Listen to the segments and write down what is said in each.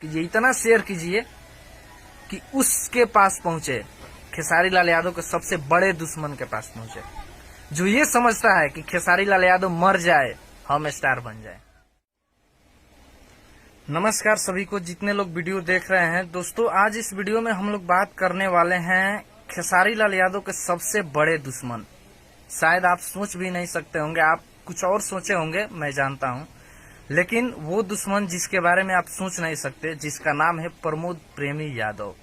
कीजिए, इतना शेयर कीजिए कि उसके पास पहुंचे, खेसारी लाल यादव के सबसे बड़े दुश्मन के पास पहुंचे, जो ये समझता है कि खेसारी लाल यादव मर जाए हम स्टार बन जाए। नमस्कार सभी को, जितने लोग वीडियो देख रहे हैं। दोस्तों, आज इस वीडियो में हम लोग बात करने वाले हैं खेसारी लाल यादव के सबसे बड़े दुश्मन। शायद आप सोच भी नहीं सकते होंगे, आप कुछ और सोचे होंगे, मैं जानता हूं, लेकिन वो दुश्मन जिसके बारे में आप सोच नहीं सकते, जिसका नाम है प्रमोद प्रेमी यादव,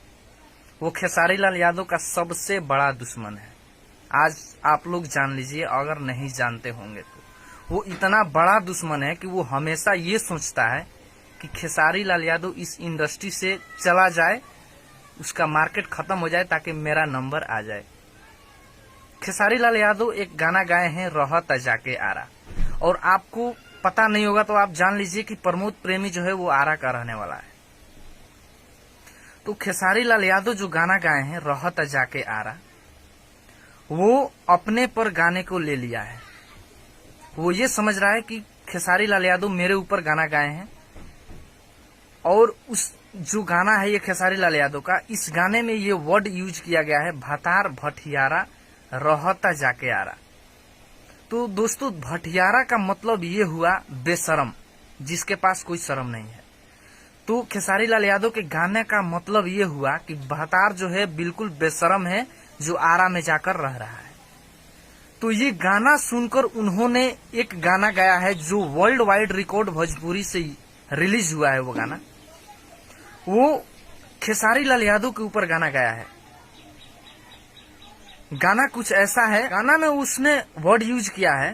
वो खेसारी लाल यादव का सबसे बड़ा दुश्मन है। आज आप लोग जान लीजिए, अगर नहीं जानते होंगे तो। वो इतना बड़ा दुश्मन है कि वो हमेशा ये सोचता है कि खेसारी लाल यादव इस इंडस्ट्री से चला जाए, उसका मार्केट खत्म हो जाए ताकि मेरा नंबर आ जाए। खेसारी लाल यादव एक गाना गाए हैं, रहता जाके आरा, और आपको पता नहीं होगा तो आप जान लीजिए कि प्रमोद प्रेमी जो है वो आरा का रहने वाला है। तो खेसारी लाल यादव जो गाना गाए हैं, रहता जाके आरा, वो अपने पर गाने को ले लिया है। वो ये समझ रहा है कि खेसारी लाल यादव मेरे ऊपर गाना गाए हैं, और उस जो गाना है ये खेसारी लाल यादव का, इस गाने में ये वर्ड यूज किया गया है, भतार भटियारा रहता जाके आरा। तो दोस्तों, भटियारा का मतलब ये हुआ बेशरम, जिसके पास कोई शर्म नहीं है। तो खेसारी लाल यादव के गाने का मतलब ये हुआ कि भतार जो है बिल्कुल बेशरम है, जो आरा में जाकर रह रहा है। तो ये गाना सुनकर उन्होंने एक गाना गाया है जो वर्ल्ड वाइड रिकॉर्ड भोजपुरी से रिलीज हुआ है। वो गाना, वो खेसारी लाल यादव के ऊपर गाना गाया है। गाना कुछ ऐसा है, गाना में उसने वर्ड यूज किया है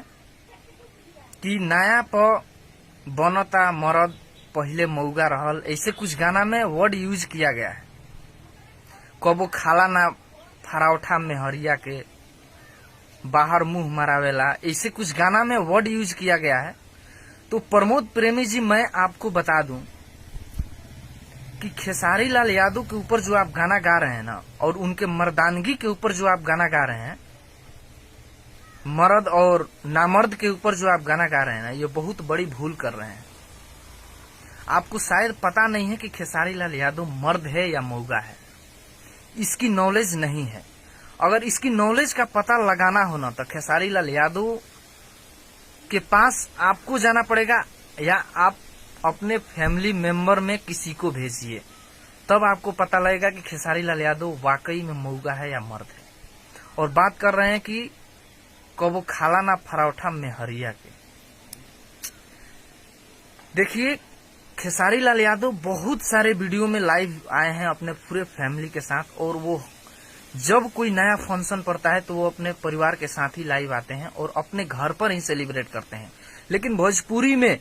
कि नया प बनता मरद पहले मौगा रहल, ऐसे कुछ गाना में वर्ड यूज किया गया है। कबो खाला ना फराउठा में हरिया के बाहर मुंह मरावेला, ऐसे कुछ गाना में वर्ड यूज किया गया है। तो प्रमोद प्रेमी जी, मैं आपको बता दूं कि खेसारी लाल यादव के ऊपर जो आप गाना गा रहे हैं ना, और उनके मर्दानगी के ऊपर जो आप गाना गा रहे हैं, मर्द और नामर्द के ऊपर जो आप गाना गा रहे हैं ना, ये बहुत बड़ी भूल कर रहे हैं। आपको शायद पता नहीं है कि खेसारी लाल यादव मर्द है या मौगा है, इसकी नॉलेज नहीं है। अगर इसकी नॉलेज का पता लगाना हो ना, तो खेसारी लाल यादव के पास आपको जाना पड़ेगा, या आप अपने फैमिली मेंबर में किसी को भेजिए, तब आपको पता लगेगा कि खेसारी लाल यादव वाकई में मौगा है या मर्द है। और बात कर रहे हैं कि कबो खाला ना फराउठा में हरिया के। देखिए, खेसारी लाल यादव बहुत सारे वीडियो में लाइव आए हैं अपने पूरे फैमिली के साथ, और वो जब कोई नया फंक्शन पड़ता है तो वो अपने परिवार के साथ ही लाइव आते हैं और अपने घर पर ही सेलिब्रेट करते हैं। लेकिन भोजपुरी में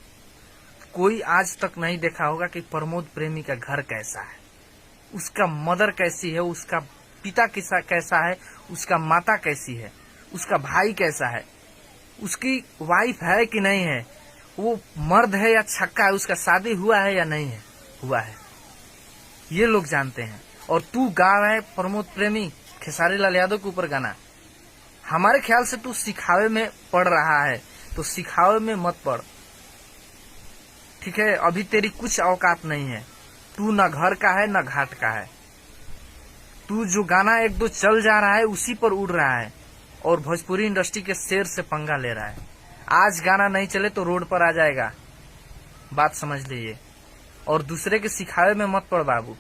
कोई आज तक नहीं देखा होगा कि प्रमोद प्रेमी का घर कैसा है, उसका मदर कैसी है, उसका पिता कैसा है, उसका माता कैसी है, उसका भाई कैसा है, उसकी वाइफ है कि नहीं है, वो मर्द है या छक्का है, उसका शादी हुआ है या नहीं है हुआ है, ये लोग जानते हैं। और तू गा रहा है प्रमोद प्रेमी खेसारी लाल यादव के ऊपर गाना। हमारे ख्याल से तू सिखावे में पढ़ रहा है, तो सिखावे में मत पढ़, ठीक है? अभी तेरी कुछ औकात नहीं है। तू न घर का है न घाट का है। तू जो गाना एक दो चल जा रहा है उसी पर उड़ रहा है, और भोजपुरी इंडस्ट्री के शेर से पंगा ले रहा है। आज गाना नहीं चले तो रोड पर आ जाएगा, बात समझ लीजिए। और दूसरे के सिखावे में मत पड़ बाबू।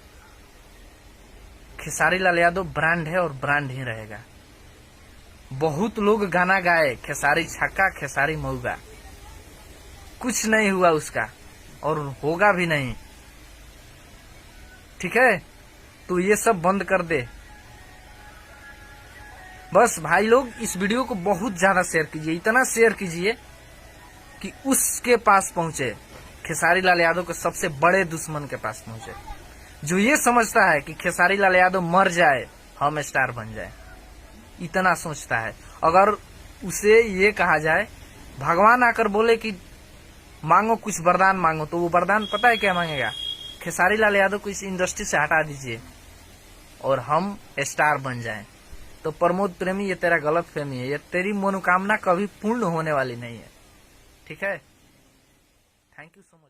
खेसारी लाल यादव ब्रांड है और ब्रांड ही रहेगा। बहुत लोग गाना गाए, खेसारी छक्का खेसारी मौगा, कुछ नहीं हुआ उसका और होगा भी नहीं, ठीक है? तो ये सब बंद कर दे बस। भाई लोग, इस वीडियो को बहुत ज्यादा शेयर कीजिए, इतना शेयर कीजिए कि उसके पास पहुंचे, खेसारी लाल यादव के सबसे बड़े दुश्मन के पास पहुंचे, जो ये समझता है कि खेसारी लाल यादव मर जाए हम स्टार बन जाए, इतना सोचता है। अगर उसे ये कहा जाए, भगवान आकर बोले कि मांगो कुछ वरदान मांगो, तो वो वरदान पता है क्या मांगेगा? खेसारी लाल यादव को इस इंडस्ट्री से हटा दीजिए और हम स्टार बन जाएं। तो प्रमोद प्रेमी, ये तेरा गलत फहमी है, ये तेरी मनोकामना कभी पूर्ण होने वाली नहीं है, ठीक है? Thank you so much.